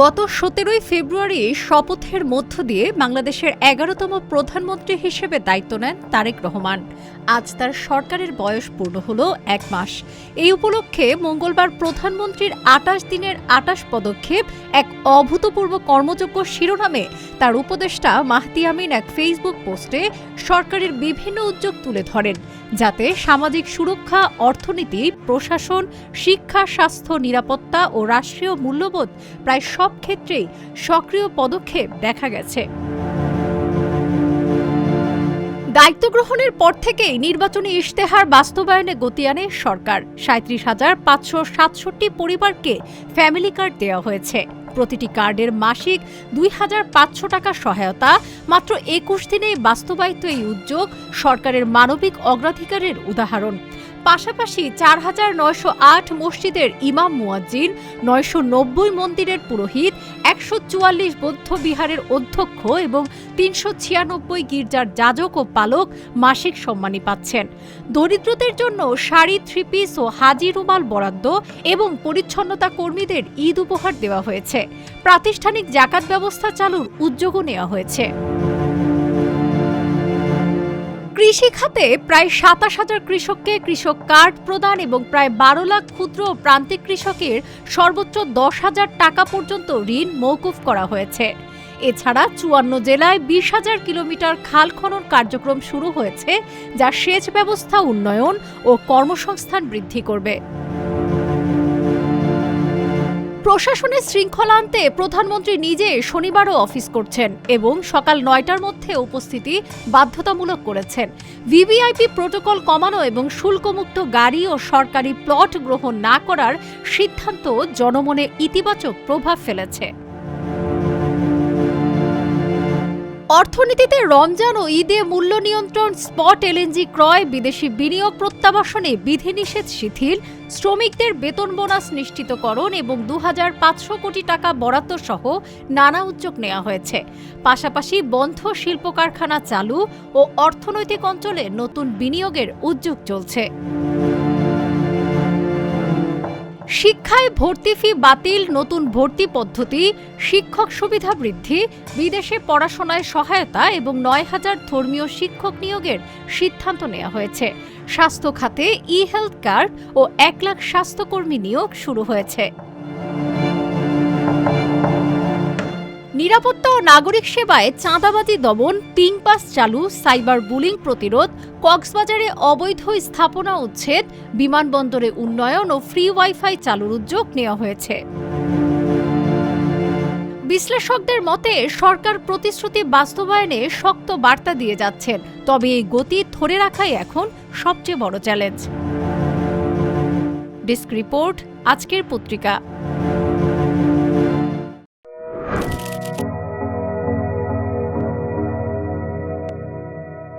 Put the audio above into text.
গত 17 ফেব্রুয়ারি শপথের মধ্য দিয়ে বাংলাদেশের 11তম প্রধানমন্ত্রী হিসেবে দায়িত্ব নেন তারেক রহমান। আজ তার সরকারের বয়স পূর্ণ হলো 1 মাস। এই উপলক্ষে মঙ্গলবার প্রধানমন্ত্রীর 28 দিনের 28 পদক্ষেপ এক অভূতপূর্ব কর্মযোগ্য শিরোনামে তার উপদেষ্টা মাহদি আমিন এক ফেসবুক পোস্টে সরকারের বিভিন্ন উদ্যোগ তুলে ধরেন, যাতে সামাজিক সুরক্ষা, অর্থনীতি, প্রশাসন, শিক্ষা, স্বাস্থ্য, নিরাপত্তা ও রাষ্ট্রীয় মূল্যবোধ প্রায় সব ক্ষেত্রেই সক্রিয় পদক্ষেপ দেখা গেছে। দায়িত্ব গ্রহণের পর থেকেই নির্বাচনী ইশতেহার বাস্তবায়নে গতি আনে সরকার। 37,567 পরিবারকে ফ্যামিলি কার্ড দেওয়া হয়েছে। প্রতিটি কার্ডের মাসিক 2,500 টাকা সহায়তা। মাত্র 21 দিনেই বাস্তবায়িত এই উদ্যোগ সরকারের মানবিক অগ্রাধিকারের উদাহরণ। পাশাপাশি 4,908 মসজিদের ইমাম মুয়াজ্জিন, 990 মন্দিরের পুরোহিত, 144 বৌদ্ধ বিহারের অধ্যক্ষ এবং 396 গির্জার যাজক ও পালক মাসিক সম্মানী পাচ্ছেন। দরিদ্রদের জন্য শাড়ি, থ্রি-পিস ও হাজি রুমাল বরাদ্দ এবং পরিচ্ছন্নতা কর্মীদের ঈদ উপহার দেওয়া হয়েছে। প্রাতিষ্ঠানিক জাকাত ব্যবস্থা চালুর উদ্যোগও নেওয়া হয়েছে। কৃষি খাতে প্রায় 27,000 কৃষককে কৃষক কার্ড প্রদান এবং প্রায় 12 লাখ ক্ষুদ্র ও প্রান্তিক কৃষকের সর্বোচ্চ 10,000 টাকা পর্যন্ত ঋণ মওকুফ করা হয়েছে। এছাড়া 54 জেলায় 20,000 কিলোমিটার খাল খনন কার্যক্রম শুরু হয়েছে, যা সেচ ব্যবস্থা উন্নয়ন ও কর্মসংস্থান বৃদ্ধি করবে। প্রশাসনের শৃঙ্খলা আনতে প্রধানমন্ত্রী নিজে শনিবারও অফিস করছেন এবং সকাল 9টার মধ্যে উপস্থিতি বাধ্যতামূলক করেছেন। ভিভিআইপি প্রোটোকল কমানো এবং শুল্কমুক্ত গাড়ি ও সরকারি প্লট গ্রহণ না করার সিদ্ধান্ত জনমনে ইতিবাচক প্রভাব ফেলেছে। অর্থনীতিতে রমজান ও ঈদে মূল্য নিয়ন্ত্রণ, স্পট এলএনজি ক্রয়, বিদেশি বিনিয়োগ প্রত্যাবাসনে বিধিনিষেধ শিথিল, শ্রমিকদের বেতন বোনাস নিশ্চিতকরণ এবং 2,500 কোটি টাকা বরাদ্দ সহ নানা উদ্যোগ নেওয়া হয়েছে। পাশাপাশি বন্ধ শিল্প কারখানা চালু ও অর্থনৈতিক অঞ্চলে নতুন বিনিয়োগের উদ্যোগ চলছে। শিক্ষায় ভর্তি ফি বাতিল, নতুন ভর্তি পদ্ধতি, শিক্ষক সুবিধা বৃদ্ধি, বিদেশে পড়াশোনায় সহায়তা এবং 9,000 ধর্মীয় শিক্ষক নিয়োগের সিদ্ধান্ত নেওয়া হয়েছে। স্বাস্থ্য খাতে ই-হেলথ কার্ড ও 1 লাখ স্বাস্থ্যকর্মী নিয়োগ শুরু হয়েছে। নিরাপত্তা ও নাগরিক সেবায় চাঁদাবাজি দমন, পিং পাস চালু, সাইবার বুলিং প্রতিরোধ, কক্সবাজারে অবৈধ স্থাপনা উচ্ছেদ, বিমানবন্দরে উন্নয়ন ও ফ্রি ওয়াইফাই চালুর উদ্যোগ নেওয়া হয়েছে। বিশ্লেষকদের মতে সরকার প্রতিশ্রুতি বাস্তবায়নে শক্ত বার্তা দিয়ে যাচ্ছেন, তবে এই গতি ধরে রাখাই এখন সবচেয়ে বড় চ্যালেঞ্জ। ডেস্ক রিপোর্ট, আজকের পত্রিকা।